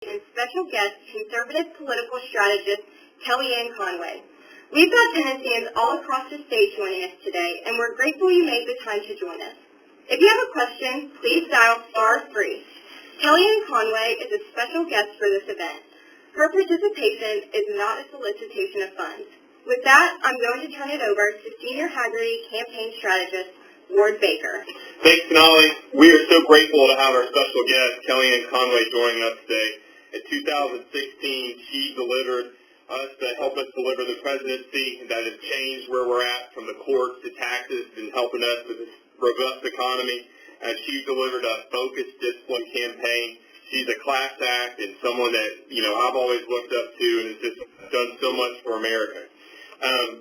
and special guest, conservative political strategist Kellyanne Conway. We've got Tennesseans all across the state joining us today, and we're grateful you made the time to join us. If you have a question, please dial *3. Kellyanne Conway is a special guest for this event. Her participation is not a solicitation of funds. With that, I'm going to turn it over to Senior Haggerty Campaign Strategist, Ward Baker. Thanks, Sonali. We are so grateful to have our special guest, Kellyanne Conway, joining us today. In 2016, she delivered us to help us deliver the presidency that has changed where we're at, from the courts to taxes, and helping us with this robust economy. And she delivered a focused, disciplined campaign. She's a class act and someone that, I've always looked up to and has just done so much for America.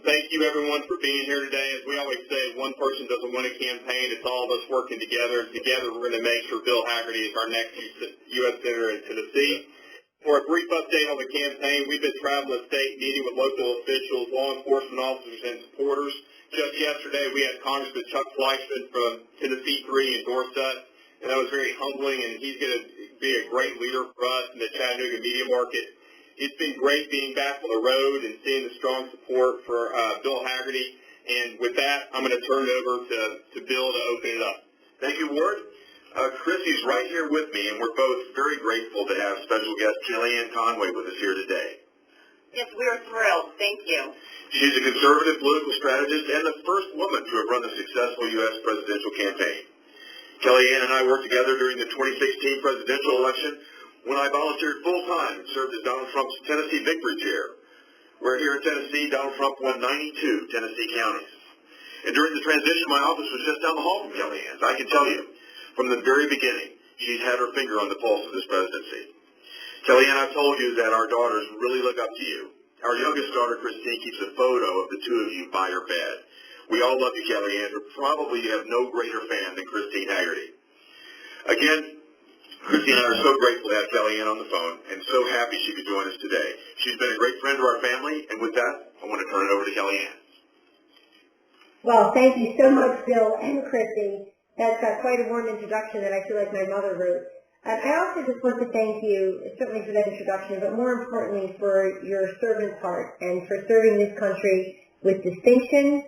Thank you, everyone, for being here today. As we always say, one person doesn't win a campaign. It's all of us working together. And together, we're going to make sure Bill Haggerty is our next U.S. Senator in Tennessee. For a brief update on the campaign, we've been traveling the state, meeting with local officials, law enforcement officers, and supporters. Just yesterday, we had Congressman Chuck Fleischman from Tennessee 3 in Dorset, and that was very humbling, and he's going to be a great leader for us in the Chattanooga media market. It's been great being back on the road and seeing the strong support for Bill Haggerty. And with that, I'm going to turn it over to Bill to open it up. Thank you, Ward. Chrissy's right here with me, and we're both very grateful to have special guest Kellyanne Conway with us here today. Yes, we are thrilled. Thank you. She's a conservative political strategist and the first woman to have run a successful U.S. presidential campaign. Kellyanne and I worked together during the 2016 presidential election when I volunteered full-time and served as Donald Trump's Tennessee Victory Chair, where here in Tennessee, Donald Trump won 92 Tennessee counties. And during the transition, my office was just down the hall from Kellyanne's. I can tell you, from the very beginning, she's had her finger on the pulse of this presidency. Kellyanne, I've told you that our daughters really look up to you. Our youngest daughter, Christine, keeps a photo of the two of you by her bed. We all love you, Kellyanne, but probably you have no greater fan than Christine Haggerty. Again, Christine and I are so grateful to have Kellyanne on the phone and so happy she could join us today. She's been a great friend to our family, and with that, I want to turn it over to Kellyanne. Well, thank you so much, Bill and Christy. That's quite a warm introduction that I feel like my mother wrote. I also just want to thank you, certainly for that introduction, but more importantly for your servant's heart and for serving this country with distinction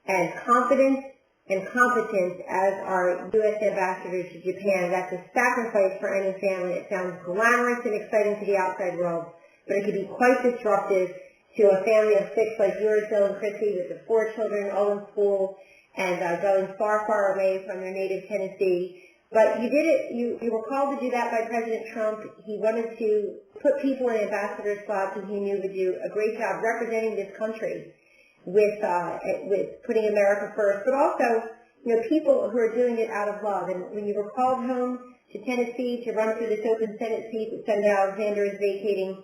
and confidence and competence as our U.S. ambassador to Japan. That's a sacrifice for any family. It sounds glamorous and exciting to the outside world, but it can be quite disruptive to a family of 6 like yours, Bill and Christy, with the 4 children all in school and going far, far away from their native Tennessee. But you did it. You were called to do that by President Trump. He wanted to put people in ambassador spots, and he knew would do a great job representing this country with putting America first, but also, people who are doing it out of love. And when you were called home to Tennessee to run through this open Senate seat that Senator Alexander is vacating,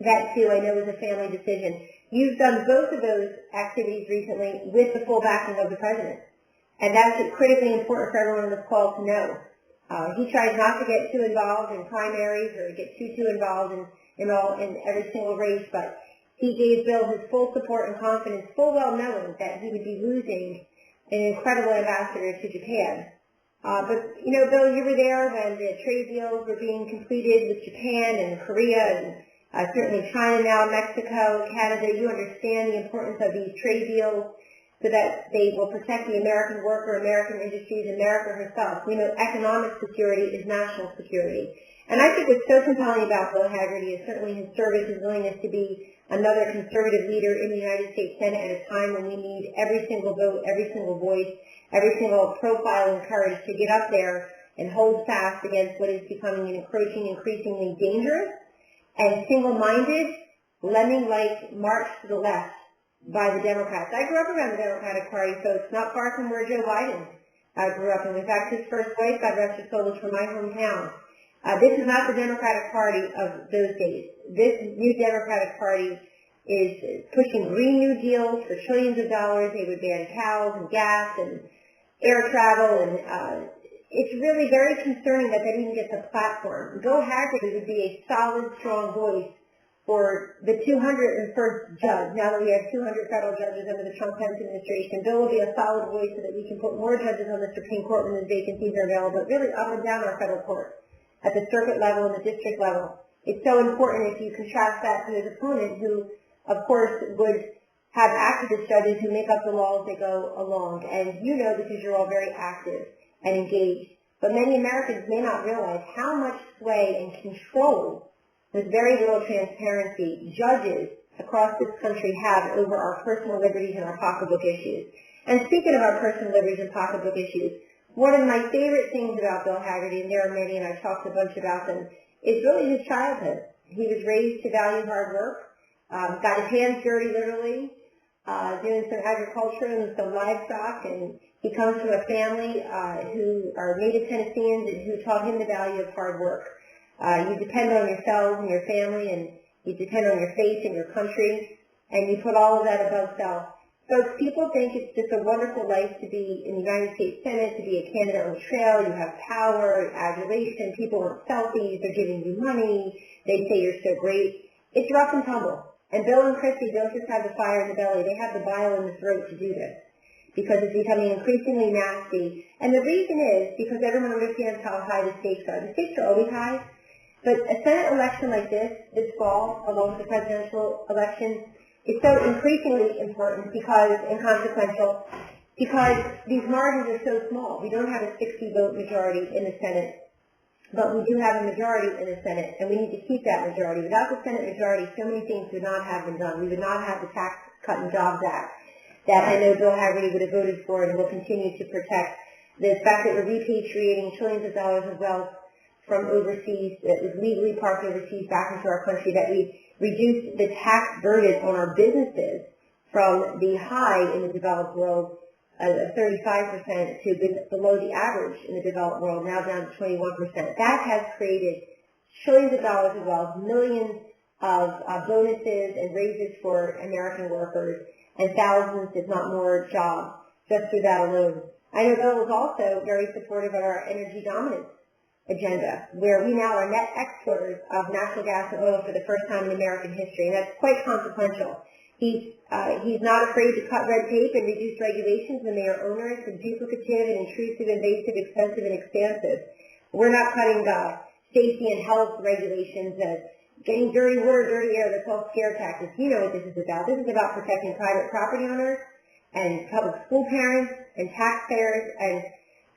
that too, I know, was a family decision. You've done both of those activities recently with the full backing of the president. And that's critically important for everyone on this call to know. He tries not to get too involved in primaries or get too involved in every single race, but he gave Bill his full support and confidence, full well knowing that he would be losing an incredible ambassador to Japan. But, Bill, you were there when the trade deals were being completed with Japan and Korea and certainly China now, Mexico, Canada. You understand the importance of these trade deals so that they will protect the American worker, American industries, America herself. We know economic security is national security. And I think what's so compelling about Bill Haggerty is certainly his service, his willingness to be another conservative leader in the United States Senate at a time when we need every single vote, every single voice, every single profile and courage to get up there and hold fast against what is becoming an increasingly dangerous and single-minded, lemming-like march to the left by the Democrats. I grew up around the Democratic Party, folks, not far from where Joe Biden grew up. And in fact, his first wife, God rest her soul, was from my hometown. This is not the Democratic Party of those days. This new Democratic Party is pushing Green New Deals for trillions of dollars. They would ban cows and gas and air travel, and it's really very concerning that even gets a platform. Bill Haggerty would be a solid, strong voice for the 201st judge. Now that we have 200 federal judges under the Trump-Pence administration, Bill will be a solid voice so that we can put more judges on the Supreme Court when those vacancies are available, but really up and down our federal court, at the circuit level and the district level. It's so important if you contrast that to his opponent, who, of course, would have activist judges who make up the law as they go along. And you know, because you're all very active and engaged. But many Americans may not realize how much sway and control, with very little transparency, judges across this country have over our personal liberties and our pocketbook issues. And speaking of our personal liberties and pocketbook issues, one of my favorite things about Bill Hagerty, and there are many, and I've talked a bunch about them, is really his childhood. He was raised to value hard work, got his hands dirty literally, doing some agriculture and some livestock, and he comes from a family who are native Tennesseans and who taught him the value of hard work. You depend on yourselves and your family, and you depend on your faith and your country, and you put all of that above self. Folks, people think it's just a wonderful life to be in the United States Senate, to be a candidate on the trail. You have power, adulation, people want selfies, they're giving you money, they say you're so great. It's rough and tumble. And Bill and Christy don't just have the fire in the belly, they have the bile in the throat to do this, because it's becoming increasingly nasty. And the reason is because everyone understands how high the stakes are. The stakes are always high, but a Senate election like this fall, along with the presidential election, is so increasingly important and consequential because these margins are so small. We don't have a 60-vote majority in the Senate, but we do have a majority in the Senate, and we need to keep that majority. Without the Senate majority, so many things would not have been done. We would not have the Tax Cut and Jobs Act that I know Bill Hagerty would have voted for and will continue to protect. The fact that we're repatriating trillions of dollars of wealth from overseas that was legally parked overseas back into our country, that we reduce the tax burden on our businesses from the high in the developed world of 35% to below the average in the developed world, now down to 21%. That has created trillions of dollars of wealth, millions of bonuses and raises for American workers, and thousands, if not more, jobs just through that alone. I know Bill was also very supportive of our energy dominance agenda, where we now are net exporters of natural gas and oil for the first time in American history, and that's quite consequential. He's not afraid to cut red tape and reduce regulations when they are onerous and duplicative and intrusive, invasive, expensive, and expansive. We're not cutting safety and health regulations, getting dirty water, dirty air. That's all scare tactics. You know what this is about. This is about protecting private property owners and public school parents and taxpayers and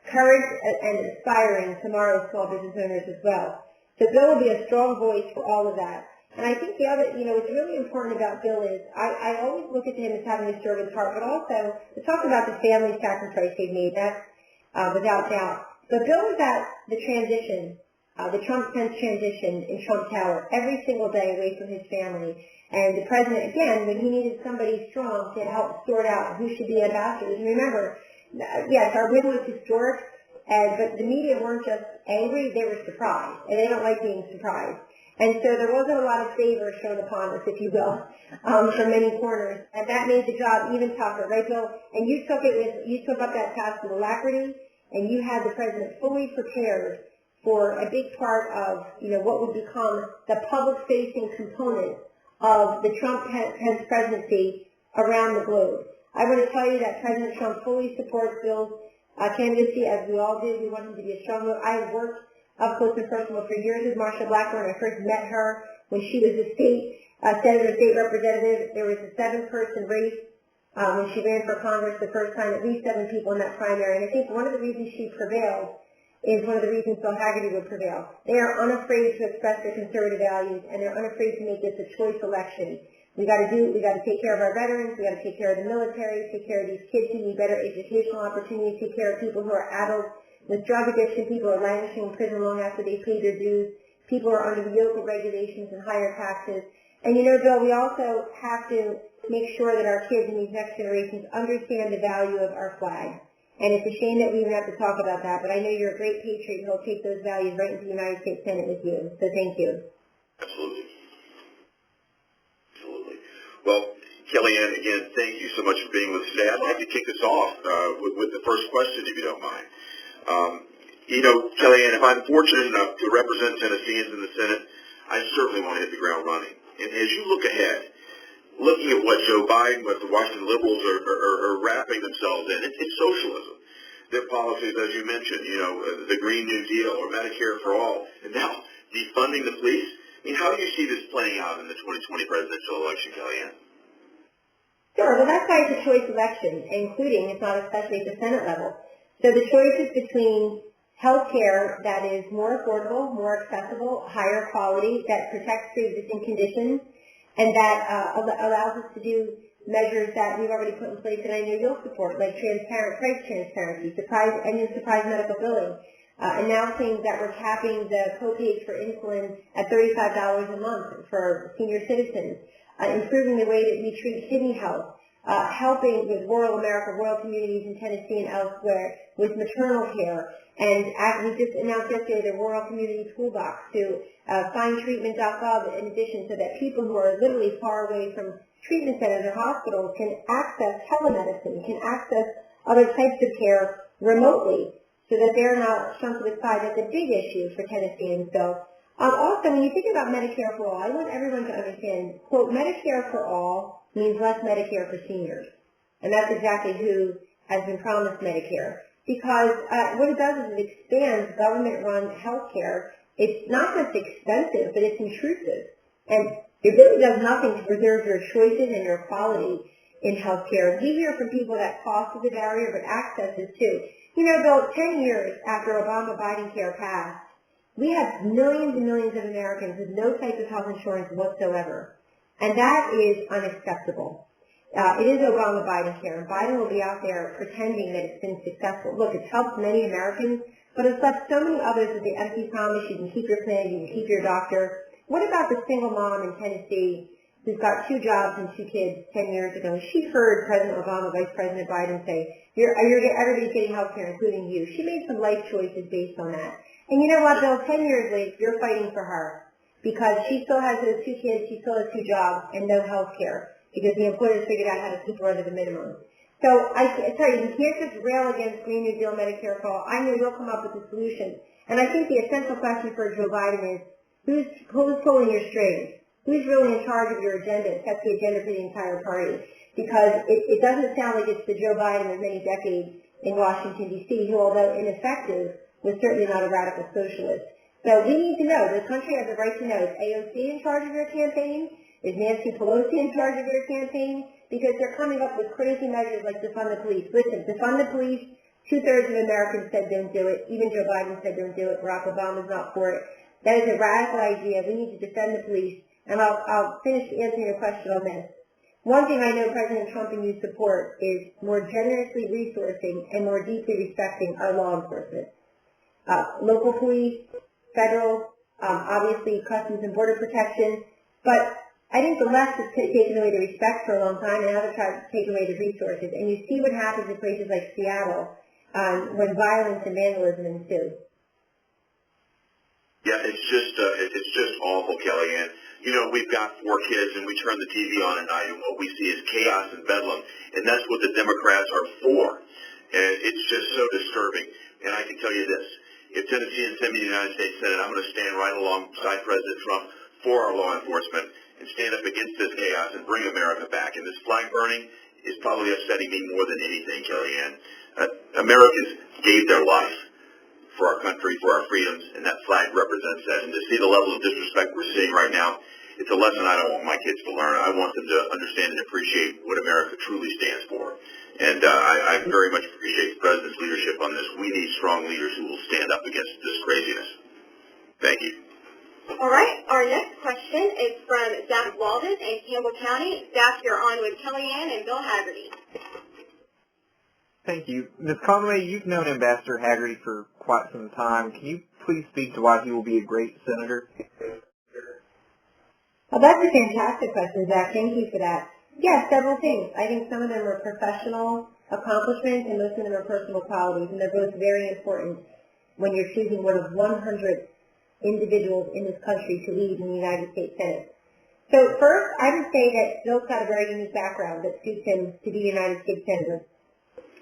current and aspiring tomorrow's small business owners as well. So Bill will be a strong voice for all of that. And I think the other, what's really important about Bill is I always look at him as having a servant's heart, but also to talk about the family sacrifice they've made, that's without doubt. But Bill is at the transition, the Trump-Pence transition in Trump Tower every single day away from his family. And the president, again, when he needed somebody strong to help sort out who should be ambassadors. And remember, yes, our win was historic, but the media weren't just angry, they were surprised, and they don't like being surprised. And so there wasn't a lot of favor shown upon us, if you will, from many corners, and that made the job even tougher, right, Bill? And you took up that task with alacrity, and you had the president fully prepared for a big part of, what would become the public-facing component of the Trump-Pence presidency around the globe. I want to tell you that President Trump fully supports Bill's candidacy, as we all do. We want him to be a strong vote. I have worked up close and personal for years with Marsha Blackburn. I first met her when she was a senator, state representative. There was a 7-person race when she ran for Congress the first time, at least 7 people in that primary. And I think one of the reasons she prevailed is one of the reasons Bill Hagerty would prevail. They are unafraid to express their conservative values, and they're unafraid to make this a choice election. We got to take care of our veterans, we got to take care of the military, take care of these kids who need better educational opportunities, take care of people who are adults with drug addiction, people who are languishing in prison long after they paid their dues, people who are under the yoke of regulations and higher taxes. And Bill, we also have to make sure that our kids and these next generations understand the value of our flag. And it's a shame that we even have to talk about that, but I know you're a great patriot and he'll take those values right into the United States Senate with you. So thank you. Absolutely. Well, Kellyanne, again, thank you so much for being with us today. I'd like to kick this off with the first question, if you don't mind. Kellyanne, if I'm fortunate enough to represent Tennesseans in the Senate, I certainly want to hit the ground running. And as you look ahead, looking at what Joe Biden, what the Washington liberals are wrapping themselves in, it's socialism. Their policies, as you mentioned, the Green New Deal or Medicare for all, and now defunding the police. I mean, how do you see this playing out in the 2020 presidential election, Kellyanne? Sure. Well, that's why it's a choice election, including, if not especially, at the Senate level. So the choice is between health care that is more affordable, more accessible, higher quality, that protects pre-existing conditions, and that allows us to do measures that we've already put in place that I know you'll support, like price transparency, surprise medical billing, announcing that we're capping the co-pays for insulin at $35 a month for senior citizens, improving the way that we treat kidney health, helping with rural America, rural communities in Tennessee and elsewhere with maternal care, and we just announced yesterday the Rural Community Toolbox to findtreatment.gov in addition, so that people who are literally far away from treatment centers or hospitals can access telemedicine, can access other types of care remotely, so that they're not shunned to the side. That's a big issue for Tennesseans. So also, when you think about Medicare for all, I want everyone to understand, quote, Medicare for all means less Medicare for seniors. And that's exactly who has been promised Medicare. Because what it does is it expands government-run health care. It's not just expensive, but it's intrusive. And it really does nothing to preserve your choices and your quality in health care. We hear from people that cost is a barrier, but access is too. You know, Bill, 10 years after Obama-Biden care passed, we have millions and millions of Americans with no type of health insurance whatsoever. And that is unacceptable. It is Obama-Biden care, and Biden will be out there pretending that it's been successful. Look, it's helped many Americans, but it's left so many others with the empty promise you can keep your plan, you can keep your doctor. What about the single mom in Tennessee who's got 2 jobs and 2 kids 10 years ago? And she heard President Obama, Vice President Biden say, everybody's getting health care, including you. She made some life choices based on that. And you know what, Bill? 10 years later, you're fighting for her because she still has those 2 kids, she still has 2 jobs, and no health care because the employers figured out how to keep her under the minimum. So I tell you can't just rail against Green New Deal Medicare for all. I know you'll come up with a solution. And I think the essential question for Joe Biden is, who's pulling your strings? Who's really in charge of your agenda? Sets the agenda for the entire party. Because it doesn't sound like it's the Joe Biden of many decades in Washington, D.C., who, although ineffective, was certainly not a radical socialist. So we need to know. The country has the right to know. Is AOC in charge of your campaign? Is Nancy Pelosi in charge of your campaign? Because they're coming up with crazy measures like defund the police. Listen, defund the police, 2/3 of Americans said don't do it. Even Joe Biden said don't do it. Barack Obama's not for it. That is a radical idea. We need to defend the police. And I'll finish answering your question on this. One thing I know President Trump and you support is more generously resourcing and more deeply respecting our law enforcement. Local police, federal, obviously Customs and Border Protection. But I think the left has taken away the respect for a long time, and now they're trying to take away the resources. And you see what happens in places like Seattle when violence and vandalism ensue. Yeah, it's just awful, Kellyanne. You know, we've got 4 kids, and we turn the TV on at night, and what we see is chaos and bedlam, and that's what the Democrats are for. And it's just so disturbing. And I can tell you this. If Tennesseans send me to the United States Senate, I'm going to stand right alongside President Trump for our law enforcement and stand up against this chaos and bring America back. And this flag burning is probably upsetting me more than anything, Kellyanne. Americans gave their life for our country, for our freedoms, and that flag represents that. And to see the level of disrespect we're seeing right now, it's a lesson I don't want my kids to learn. I want them to understand and appreciate what America truly stands for. And I very much appreciate the President's leadership on this. We need strong leaders who will stand up against this craziness. Thank you. All right, our next question is from Zach Walden in Campbell County. Zach, you're on with Kellyanne and Bill Haggerty. Thank you. Ms. Conway, you've known Ambassador Haggerty for quite some time. Can you please speak to why he will be a great senator? Well, that's a fantastic question, Zach. Thank you for that. Yes, several things. I think some of them are professional accomplishments and most of them are personal qualities, and they're both very important when you're choosing one of 100 individuals in this country to lead in the United States Senate. So first, I would say that Bill's got a very unique background that suits him to be a United States Senator.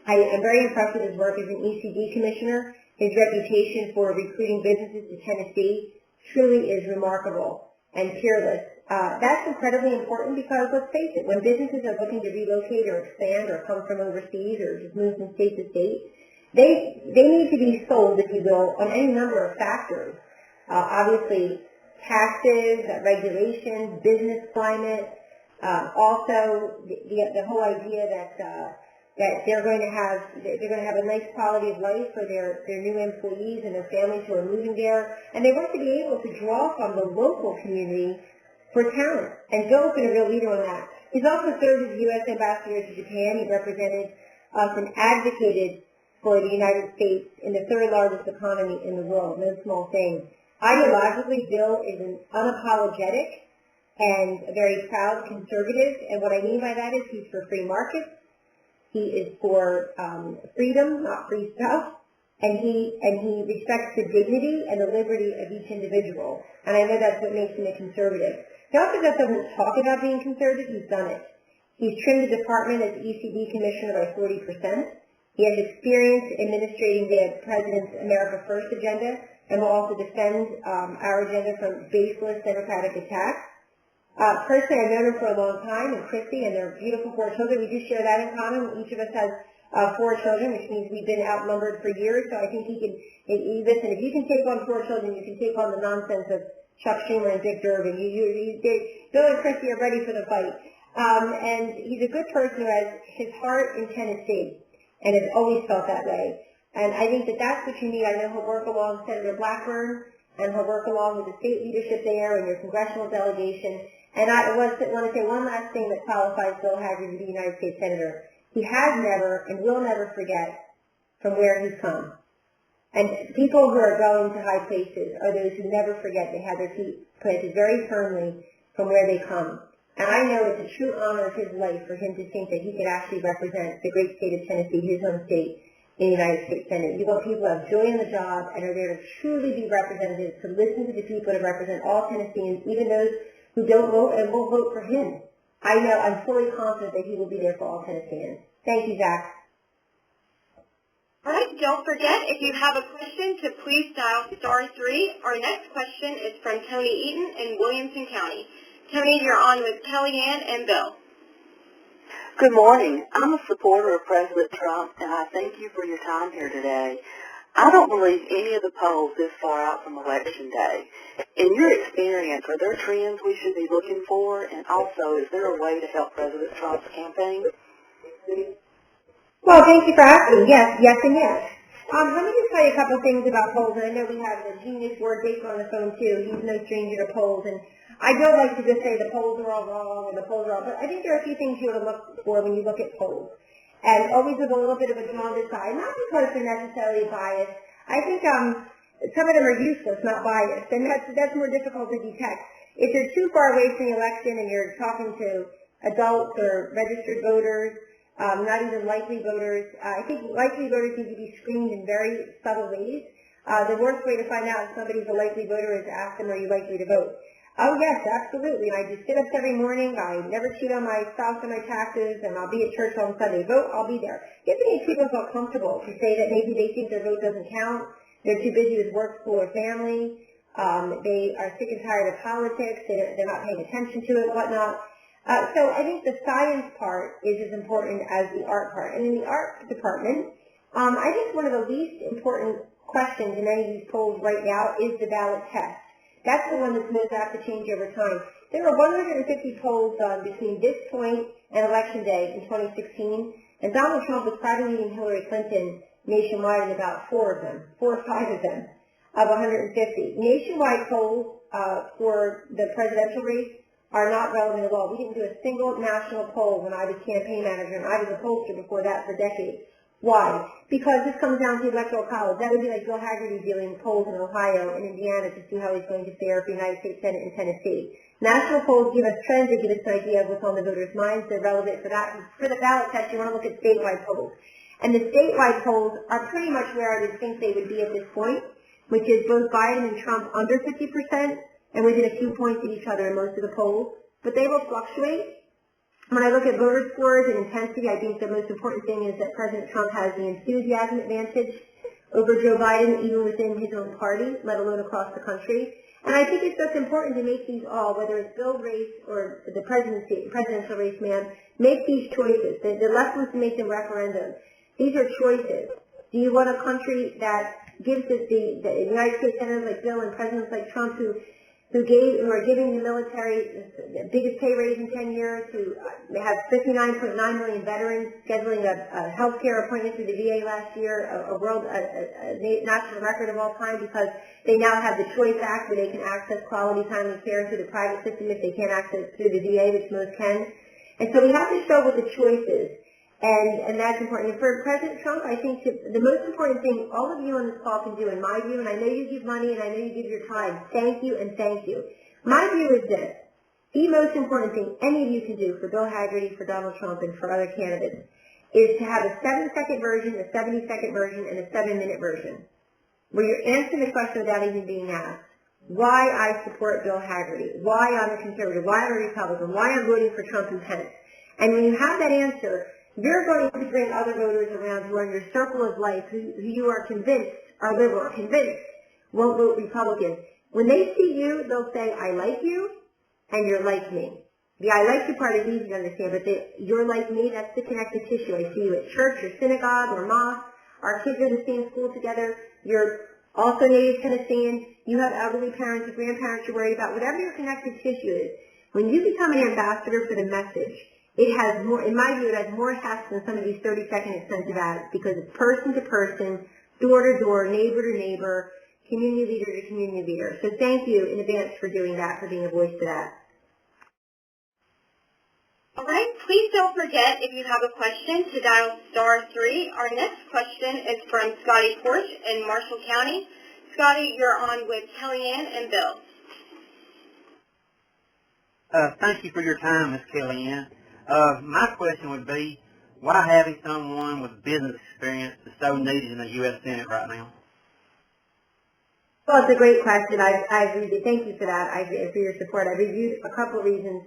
I am very impressed with his work as an ECD commissioner. His reputation for recruiting businesses to Tennessee truly is remarkable and peerless. That's incredibly important because, let's face it, when businesses are looking to relocate or expand or come from overseas or just move from state to state, they need to be sold, if you will, on any number of factors. Obviously, taxes, regulations, business climate, also the whole idea that they're going to have a nice quality of life for their new employees and their families who are moving there, and they want to be able to draw from the local community for talent. And Bill's been a real leader on that. He's also served as U.S. Ambassador to Japan. He represented us and advocated for the United States in the third largest economy in the world. No small thing. Ideologically, Bill is an unapologetic and a very proud conservative, and what I mean by that is he's for free markets. He is for freedom, not free stuff, and he respects the dignity and the liberty of each individual. And I know that's what makes him a conservative. He also just doesn't talk about being conservative, he's done it. He's trimmed the department as ECD commissioner by 40%. He has experience administrating the President's America First agenda and will also defend our agenda from baseless democratic attacks. Personally, I've known him for a long time, and Christy and their beautiful 4 children. We do share that in common. Each of us has 4 children, which means we've been outnumbered for years. So I think he can, listen, if you can take on 4 children, you can take on the nonsense of Chuck Schumer and Dick Durbin. Bill and Christy are ready for the fight. And he's a good person who has his heart in Tennessee and has always felt that way. And I think that that's what you need. I know he'll work along Senator Blackburn, and he'll work along with the state leadership there and your congressional delegation. And I want to say one last thing that qualifies Bill Hagerty to be a United States Senator. He has never and will never forget from where he's come. And people who are going to high places are those who never forget. They have their feet planted very firmly from where they come. And I know it's a true honor of his life for him to think that he could actually represent the great state of Tennessee, his home state, in the United States Senate. You want people who have joy in the job and are there to truly be representatives, to listen to the people, to represent all Tennesseans, even those who don't vote and won't vote for him. I know, I'm fully confident that he will be there for all Tennesseans. Thank you, Zach. All right, don't forget, if you have a question, to please dial *3. Our next question is from Tony Eaton in Williamson County. Tony, you're on with Kellyanne and Bill. Good morning. I'm a supporter of President Trump, and I thank you for your time here today. I don't believe any of the polls this far out from Election Day. In your experience, are there trends we should be looking for? And also, is there a way to help President Trump's campaign? Well, thank you for asking. Yes, yes, and yes. Let me just tell you a couple of things about polls. And I know we have the genius Ward Baker on the phone, too. He's no stranger to polls. And I don't like to just say the polls are all wrong or the polls are all, but I think there are a few things you ought to look for when you look at polls. And always with a little bit of a jaundiced eye, not because they're necessarily biased. I think some of them are useless, not biased, and that's more difficult to detect. If you're too far away from the election and you're talking to adults or registered voters, not even likely voters, I think likely voters need to be screened in very subtle ways. The worst way to find out if somebody's a likely voter is to ask them, are you likely to vote? Oh, yes, absolutely. And I just get up every morning. I never cheat on my spouse or my taxes, and I'll be at church on Sunday. Vote, I'll be there. You have to make people feel comfortable to say that maybe they think their vote doesn't count. They're too busy with work, school, or family. They are sick and tired of politics. They're not paying attention to it, whatnot. So I think the science part is as important as the art part. And in the art department, I think one of the least important questions in any of these polls right now is the ballot test. That's the one that's most apt to change over time. There are 150 polls done between this point and Election Day in 2016, and Donald Trump was probably leading Hillary Clinton nationwide in about 4 or 5 of them, of 150. Nationwide polls for the presidential race are not relevant at all. We didn't do a single national poll when I was campaign manager, and I was a pollster before that for decades. Why? Because this comes down to electoral college. That would be like Bill Hagerty doing polls in Ohio and Indiana to see how he's going to fare for the United States Senate in Tennessee. National polls give us trends. They give us an idea of what's on the voters' minds. They're relevant for that. For the ballot test, you want to look at statewide polls. And the statewide polls are pretty much where I would think they would be at this point, which is both Biden and Trump under 50% and within a few points of each other in most of the polls. But they will fluctuate. When I look at voter scores and intensity, I think the most important thing is that President Trump has the enthusiasm advantage over Joe Biden, even within his own party, let alone across the country. And I think it's just important to make these all, whether it's Bill's race or the presidential race, make these choices. The left wants to make them referendum. These are choices. Do you want a country that gives us the United States senators like Bill and presidents like Trump who who are giving the military the biggest pay raise in 10 years, who have 59.9 million veterans, scheduling a health care appointment through the VA last year, a national record of all time, because they now have the Choice Act where they can access quality timely care through the private system if they can't access through the VA, which most can. And so we have to show what the choice is. And that's important. And for President Trump, I think the most important thing all of you on this call can do, in my view, and I know you give money and I know you give your time, thank you and thank you. My view is this. The most important thing any of you can do for Bill Hagerty, for Donald Trump, and for other candidates is to have a 7-second version, a 70-second version, and a 7-minute version, where you're answering the question without even being asked. Why I support Bill Hagerty, why I'm a conservative, why I'm a Republican, why I'm voting for Trump and Pence. And when you have that answer, you're going to bring other voters around who are in your circle of life, who you are convinced are liberal, convinced won't vote Republican. When they see you, they'll say, I like you, and you're like me. The I like you part is easy to understand, but you're like me, that's the connective tissue. I see you at church or synagogue or mosque. Our kids are in the same school together. You're also native Tennessean. You have elderly parents or grandparents you're worried about. Whatever your connective tissue is, when you become an ambassador for the message, it has more, in my view, it has more heft than some of these 30-second expensive ads, because it's person to person, door to door, neighbor to neighbor, community leader to community leader. So thank you in advance for doing that, for being a voice for that. All right, please don't forget, if you have a question, to dial *3. Our next question is from Scotty Porch in Marshall County. Scotty, you're on with Kellyanne and Bill. Thank you for your time, Ms. Kellyanne. My question would be, why having someone with business experience is so needed in the U.S. Senate right now? Well, it's a great question. I agree. Thank you for that. I agree for your support. I've reviewed a couple of reasons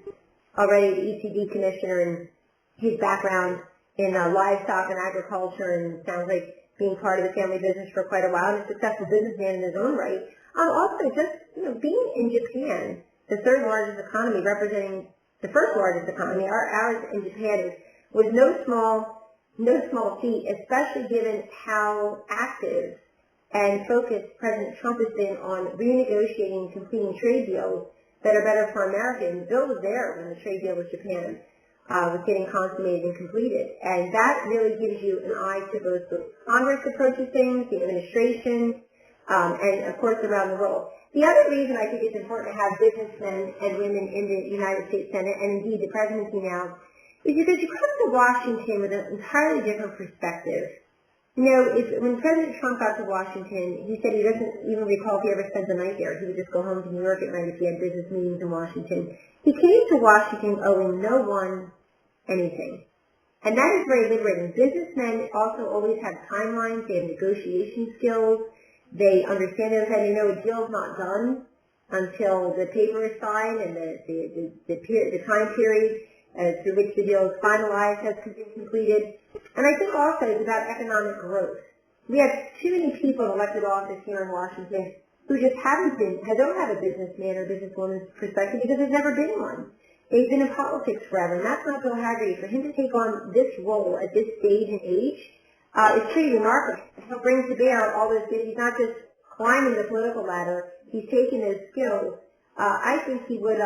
already. The ECD commissioner and his background in livestock and agriculture, and sounds like being part of the family business for quite a while, and a successful businessman in his own right. Also, just being in Japan, the third largest economy, representing the first largest economy, ours in Japan was no small feat, especially given how active and focused President Trump has been on renegotiating and completing trade deals that are better for Americans. Bill was there when the trade deal with Japan was getting consummated and completed. And that really gives you an eye to both the Congress approaches things, the administration, and of course around the world. The other reason I think it's important to have businessmen and women in the United States Senate, and indeed the presidency now, is because you come to Washington with an entirely different perspective. You know, when President Trump got to Washington, he said he doesn't even recall if he ever spent the night there. He would just go home to New York at night if he had business meetings in Washington. He came to Washington owing no one anything. And that is very liberating. Businessmen also always have timelines. They have negotiation skills. They understand it. They know a deal's not done until the paper is signed and the time period through which the deal is finalized has been completed. And I think also it's about economic growth. We have too many people in elected office here in Washington who just don't have a businessman or businesswoman's perspective because there's never been one. They've been in politics forever, and that's not Bill Hagerty. For him to take on this role at this stage and age, it's pretty remarkable. He'll bring to bear all those skills. He's not just climbing the political ladder. He's taking those skills. I think he would,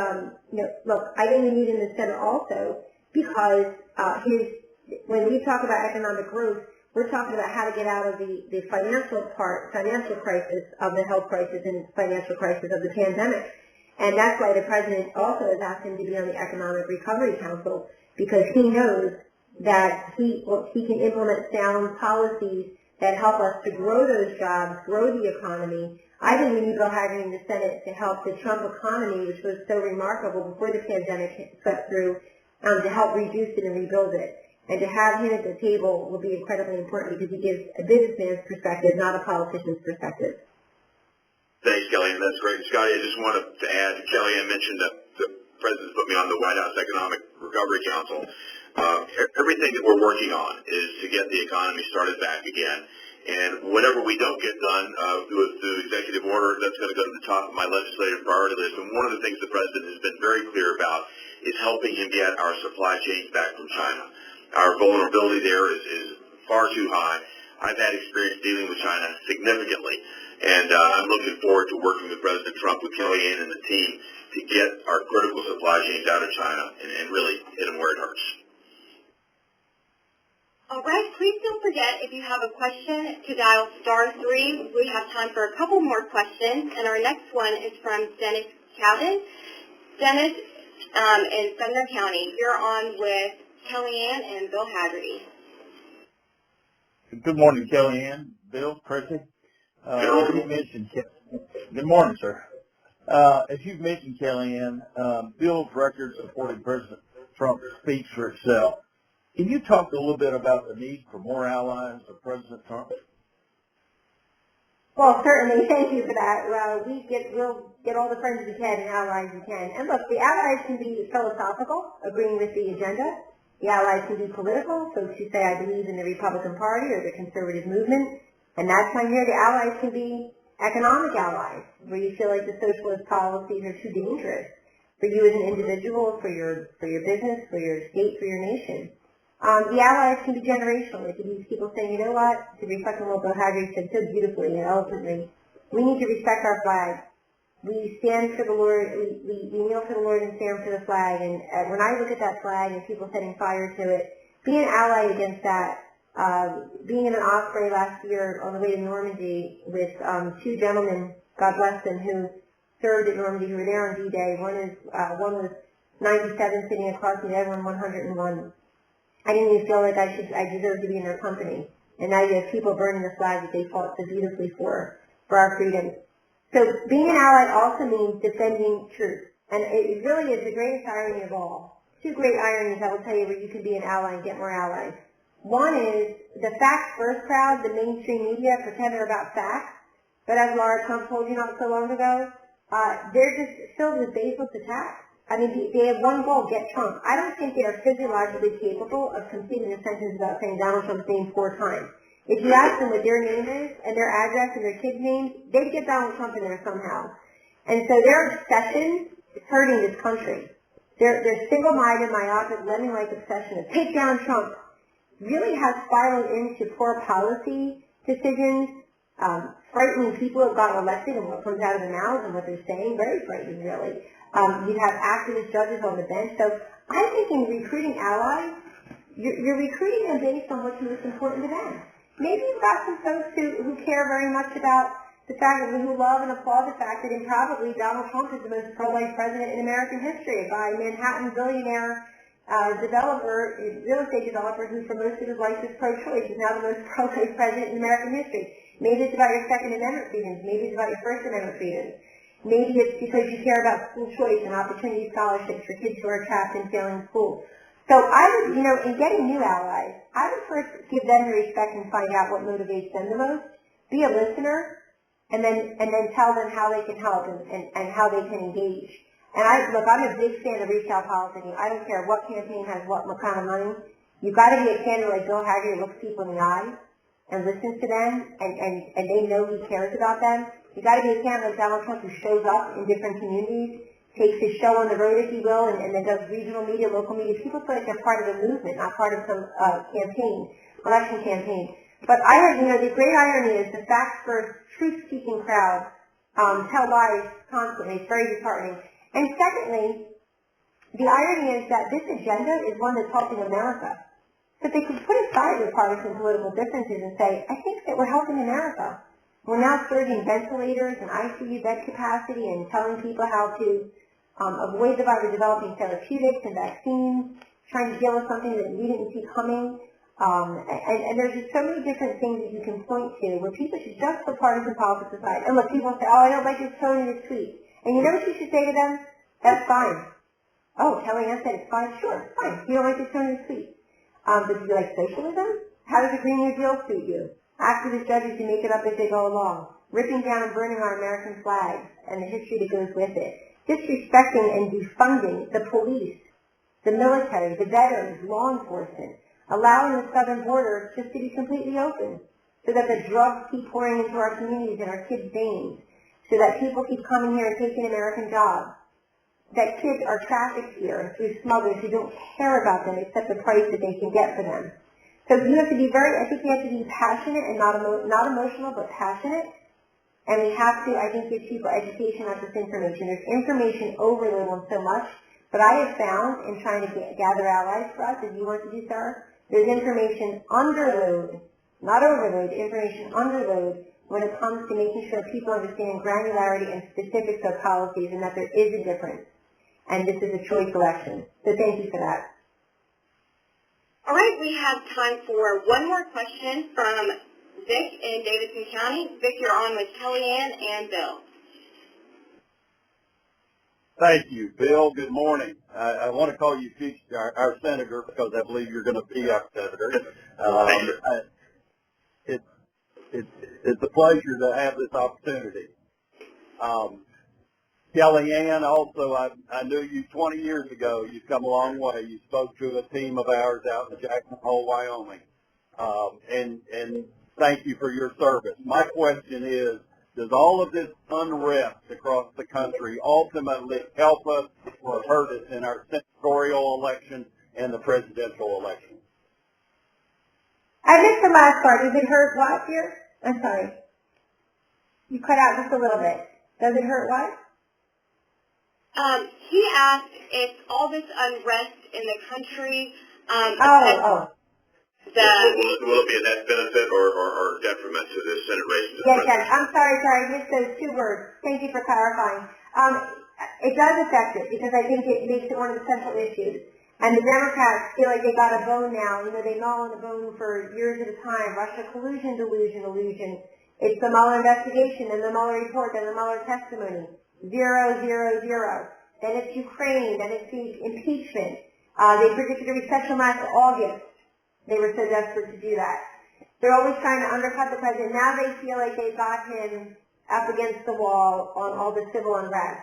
look, I think we need him in the Senate also because when we talk about economic growth, we're talking about how to get out of the financial crisis of the health crisis and financial crisis of the pandemic. And that's why the president also has asked him to be on the Economic Recovery Council, because he knows that he can implement sound policies that help us to grow those jobs, grow the economy. I think we need Bill Hagerty in the Senate to help the Trump economy, which was so remarkable before the pandemic swept through, to help reduce it and rebuild it. And to have him at the table will be incredibly important because he gives a businessman's perspective, not a politician's perspective. Thanks, Kellyanne. That's great. Scotty, I just wanted to add, Kellyanne mentioned that the president's put me on the White House Economic Recovery Council. Everything that we're working on is to get the economy started back again. And whatever we don't get done through executive order, that's going to go to the top of my legislative priority list. And one of the things the president has been very clear about is helping him get our supply chains back from China. Our vulnerability there is far too high. I've had experience dealing with China significantly. And I'm looking forward to working with President Trump, with Kellyanne and the team, to get our critical supply chains out of China and really hit them where it hurts. All right, please don't forget, if you have a question, to dial *3. We have time for a couple more questions, and our next one is from Dennis Cowden. Dennis, in Sumner County, you're on with Kellyanne and Bill Haggerty. Good morning, Kellyanne. Bill, Chrissy. You mentioned, good morning, sir. As you've mentioned, Kellyanne, Bill's record supporting President Trump speaks for itself. Can you talk a little bit about the need for more allies of President Trump? Well, certainly. Thank you for that. We'll get all the friends we can and allies we can. And look, the allies can be philosophical, agreeing with the agenda. The allies can be political, folks who say, I believe in the Republican Party or the conservative movement. And that's why here the allies can be economic allies, where you feel like the socialist policies are too dangerous for you as an individual, for your business, for your state, for your nation. The allies can be generational. It can be people saying, you know what, to reflect on what Bill Haggerty said so beautifully and eloquently, we need to respect our flag. We stand for the Lord, we kneel for the Lord and stand for the flag. And when I look at that flag and people setting fire to it, be an ally against that. Being in an osprey last year on the way to Normandy with two gentlemen, God bless them, who served at Normandy, who were there on D-Day. One was 97 sitting across from the other one 101. I didn't even feel like I deserved to be in their company. And now you have people burning the flag that they fought so beautifully for our freedom. So being an ally also means defending truth. And it really is the greatest irony of all. Two great ironies I will tell you where you can be an ally and get more allies. One is the facts first crowd, the mainstream media, pretend they're about facts. But as Laura Trump told you not so long ago, they're just filled with baseless attacks. I mean, they have one goal, get Trump. I don't think they are physiologically capable of completing a sentence without saying Donald Trump's name 4 times. If you ask them what their name is and their address and their kids' names, they'd get Donald Trump in there somehow. And so their obsession is hurting this country. Their single-minded, myopic, lemming-like obsession of take down Trump really has spiraled into poor policy decisions, frightening people who have gotten elected and what comes out of their mouths and what they're saying, very frightening, really. You have activist judges on the bench. So I'm thinking recruiting allies, you're recruiting them based on what's most important to them. Maybe you've got some folks who care very much about the fact that who love and applaud the fact that probably Donald Trump is the most pro-life president in American history, by Manhattan billionaire developer, real estate developer, who for most of his life is pro-choice, is now the most pro-life president in American history. Maybe it's about your Second Amendment freedoms. Maybe it's about your First Amendment freedoms. Maybe it's because you care about school choice and opportunity scholarships for kids who are trapped in failing school. So I would, in getting new allies, I would first give them the respect and find out what motivates them the most. Be a listener, and then tell them how they can help and how they can engage. And I'm a big fan of retail politicking. I don't care what campaign has what kind of money. You've got to be a candidate like Bill Haggerty who looks people in the eye and listens to them, and they know he cares about them. You've got to be a candidate like Donald Trump who shows up in different communities, takes his show on the road, if you will, and then does regional media, local media. People feel like they're part of a movement, not part of some election campaign. But the great irony is the facts-first, truth-seeking crowd tell lies constantly. It's very disheartening. And secondly, the irony is that this agenda is one that's helping America. So they could put aside their partisan political differences and say, I think that we're helping America. We're now surging ventilators and ICU bed capacity and telling people how to avoid the virus, developing therapeutics and vaccines, trying to deal with something that we didn't see coming. And there's just so many different things that you can point to where people should just put partisan politics aside. And look, people say, I don't like his tone in his tweet. And you know what you should say to them? That's fine. Oh, Kellyanne said it's fine. Sure, fine. You don't like his tone in his tweet. But do you like socialism? How does the Green New Deal suit you? Activist judges who make it up as they go along, ripping down and burning our American flags and the history that goes with it, disrespecting and defunding the police, the military, the veterans, law enforcement, allowing the southern border just to be completely open so that the drugs keep pouring into our communities and our kids' veins, so that people keep coming here and taking American jobs, that kids are trafficked here through smugglers who don't care about them except the price that they can get for them. So you have to be I think you have to be passionate and not emotional, but passionate And we have to, I think, give people education, not just information. There's information overload on so much, but I have found in trying to gather allies for us, as you want to do, Sarah, there's information underload, not overload, information underload when it comes to making sure people understand granularity and specifics of policies and that there is a difference. And this is a choice election. So thank you for that. All right, we have time for one more question from Vic in Davidson County. Vic, you're on with Kellyanne and Bill. Thank you, Bill. Good morning. I want to call you our senator because I believe you're going to be our senator. It's a pleasure to have this opportunity. Kellyanne, also, I knew you 20 years ago. You've come a long way. You spoke to a team of ours out in Jackson Hole, Wyoming. And thank you for your service. My question is, does all of this unrest across the country ultimately help us or hurt us in our senatorial election and the presidential election? I missed the last part. Does it hurt what here? I'm sorry. You cut out just a little bit. Does it hurt what? He asked if all this unrest in the country Will it be a net benefit or detriment to this Senate race? Yes. I'm sorry. I missed those two words. Thank you for clarifying. It does affect it because I think it makes it one of the central issues. And the Democrats feel like they got a bone now. You know, they gnaw on the bone for years at a time. Russia collusion, delusion. It's the Mueller investigation and the Mueller report and the Mueller testimony. 0, 0, 0. Then it's Ukraine. Then it's the impeachment. They predicted a recession last August. They were so desperate to do that. They're always trying to undercut the president. Now they feel like they've got him up against the wall on all the civil unrest.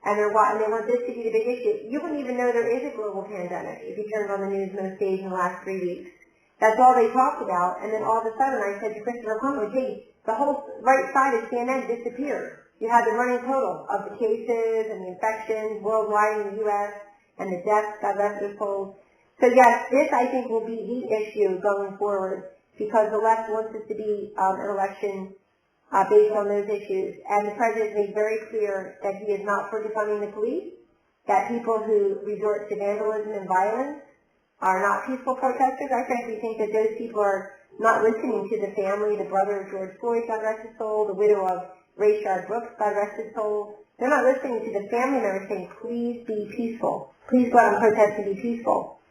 And they want this to be the big issue. You wouldn't even know there is a global pandemic if you turned on the news most days in the last 3 weeks. That's all they talked about. And then all of a sudden I said to Christopher Conway, hey, the whole right side of CNN disappeared. You had the running total of the cases and the infections worldwide in the U.S. and the deaths, God rest their souls. So yes, this I think will be the issue going forward because the left wants this to be an election based on those issues. And the president made very clear that he is not for defunding the police, that people who resort to vandalism and violence are not peaceful protesters. I frankly think that those people are not listening to the family, the brother of George Floyd, God rest his soul, the widow of Rayshard Brooks, God rest his soul. They're not listening to the family members saying, please be peaceful. Please go out and protest and be peaceful.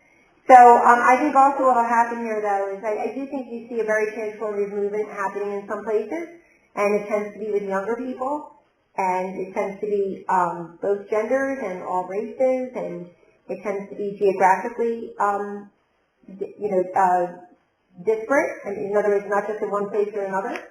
So I think also what will happen here, though, is I do think you see a very transformative movement happening in some places, and it tends to be with younger people, and it tends to be both genders and all races, and it tends to be geographically, disparate, and in other words, not just in one place or another.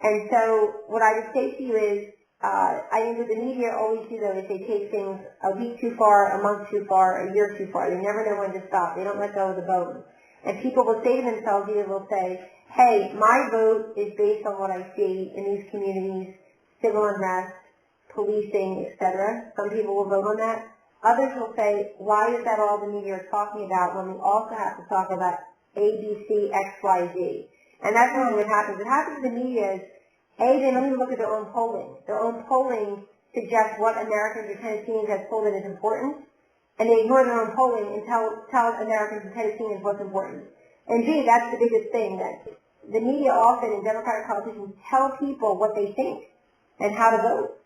And so what I would say to you is, I think what the media always do, though, is they take things a week too far, a month too far, a year too far. They never know when to stop. They don't let go of the bone. And people will say to themselves, either will say, hey, my vote is based on what I see in these communities, civil unrest, policing, etc. Some people will vote on that. Others will say, why is that all the media are talking about when we also have to talk about A, B, C, X, Y, Z? And that's really what happens. What happens in the media is, A, they don't even look at their own polling. Their own polling suggests what Americans or Tennesseans have told them is important, and they ignore their own polling and tell Americans and Tennesseans what's important. And B, that's the biggest thing, that the media often and Democratic politicians tell people what they think and how to vote.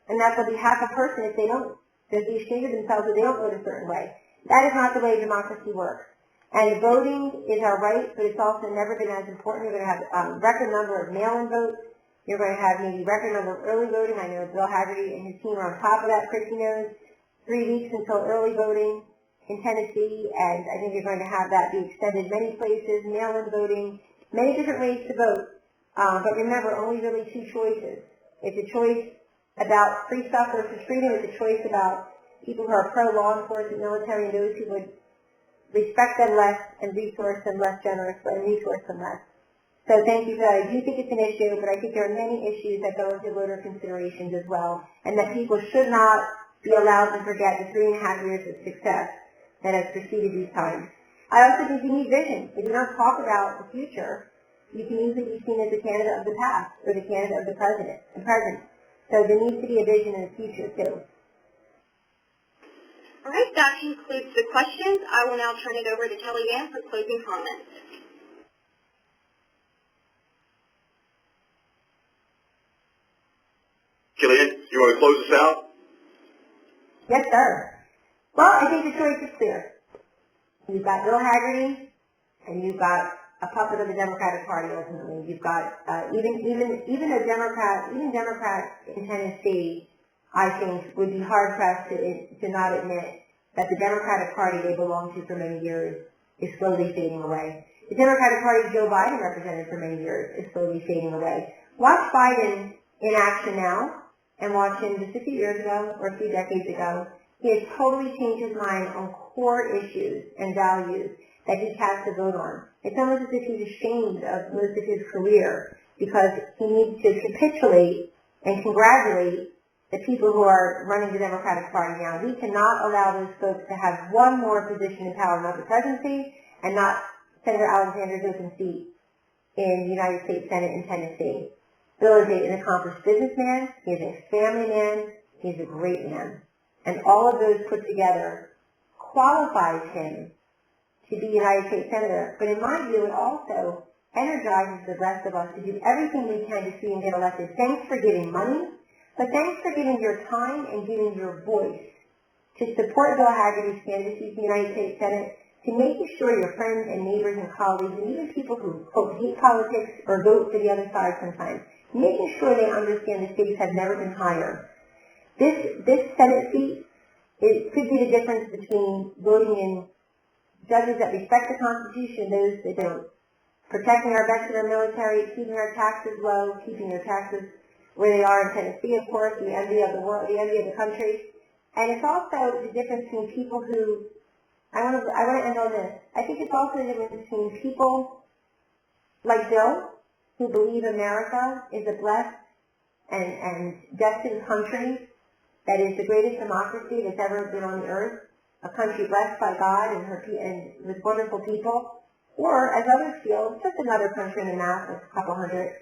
And that's on behalf of a person if they don't. They're ashamed of themselves if they don't vote a certain way. That is not the way democracy works. And voting is our right, but it's also never been as important. You're going to have a record number of mail-in votes. You're going to have maybe record number of early voting. I know Bill Haggerty and his team are on top of that. Christy knows 3 weeks until early voting in Tennessee, and I think you're going to have that be extended many places, mail-in voting, many different ways to vote. But remember, only really two choices. It's a choice about free stuff versus freedom. It's a choice about people who are pro-law enforcement, military, and those who would respect them less and resource them less generously and resource them less. So thank you for that. I do think it's an issue, but I think there are many issues that go into voter considerations as well, and that people should not be allowed to forget the 3.5 years of success that has preceded these times. I also think you need vision. If you don't talk about the future, you can easily be seen as the candidate of the past or the candidate of the present. So there needs to be a vision in the future, too. All right, that concludes the questions. I will now turn it over to Kellyanne for closing comments. Kellyanne, you want to close us out? Yes, sir. Well, I think the choice is clear. You've got Bill Haggerty, and you've got a puppet of the Democratic Party. Ultimately, you've got even Democrats in Tennessee, I think, would be hard pressed to not admit that the Democratic Party they belong to for many years is slowly fading away. The Democratic Party Joe Biden represented for many years is slowly fading away. Watch Biden in action now, and watch him just a few years ago or a few decades ago. He has totally changed his mind on core issues and values that he cast a vote on. It's almost as if he's ashamed of most of his career because he needs to capitulate and congratulate the people who are running the Democratic Party now. We cannot allow those folks to have one more position in power, not the presidency, and not Senator Alexander's open seat in the United States Senate in Tennessee. Bill is an accomplished businessman. He is a family man. He's a great man. And all of those put together qualifies him to be United States Senator. But in my view, it also energizes the rest of us to do everything we can to see him get elected. Thanks for giving money, but thanks for giving your time and giving your voice to support Bill Haggerty's candidacy for the United States Senate, to making sure your friends and neighbors and colleagues, and even people who hate politics or vote for the other side sometimes, making sure they understand the stakes have never been higher. This Senate seat could be the difference between voting in judges that respect the Constitution and those that don't. Protecting our vets and our military, keeping our taxes low, keeping their taxes where they are in Tennessee, of course, the envy of the world, the envy of the country. And it's also the difference between people who, I want to end on this. I think it's also the difference between people like Bill, who believe America is a blessed and destined country that is the greatest democracy that's ever been on the earth, a country blessed by God and with wonderful people, or as others feel, just another country in the map with a couple hundred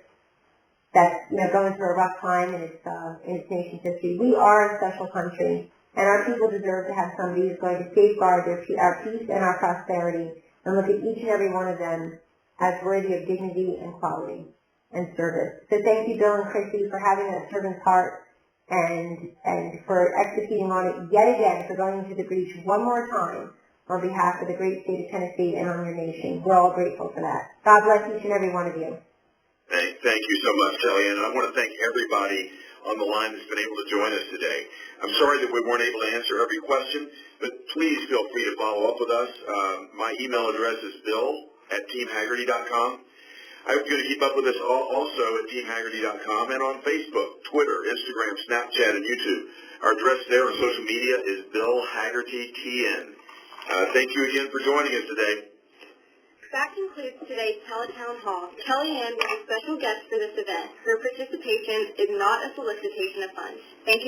that's going through a rough time in its nation's history. We are a special country, and our people deserve to have somebody who's going to safeguard our peace and our prosperity, and look at each and every one of them as worthy of dignity and quality and service. So thank you, Bill and Chrissy, for having that servant's heart and for executing on it yet again, for going into the breach one more time on behalf of the great state of Tennessee and on your nation. We're all grateful for that. God bless each and every one of you. Thank you so much, Kellyanne. And I want to thank everybody on the line that's been able to join us today. I'm sorry that we weren't able to answer every question, but please feel free to follow up with us. My email address is bill@teamhaggerty.com. I hope you're going to keep up with us also at teamhaggerty.com and on Facebook, Twitter, Instagram, Snapchat, and YouTube. Our address there on social media is Bill Haggerty TN. Thank you again for joining us today. That concludes today's Tele-Town Hall. Kellyanne was a special guest for this event. Her participation is not a solicitation of funds. Thank you.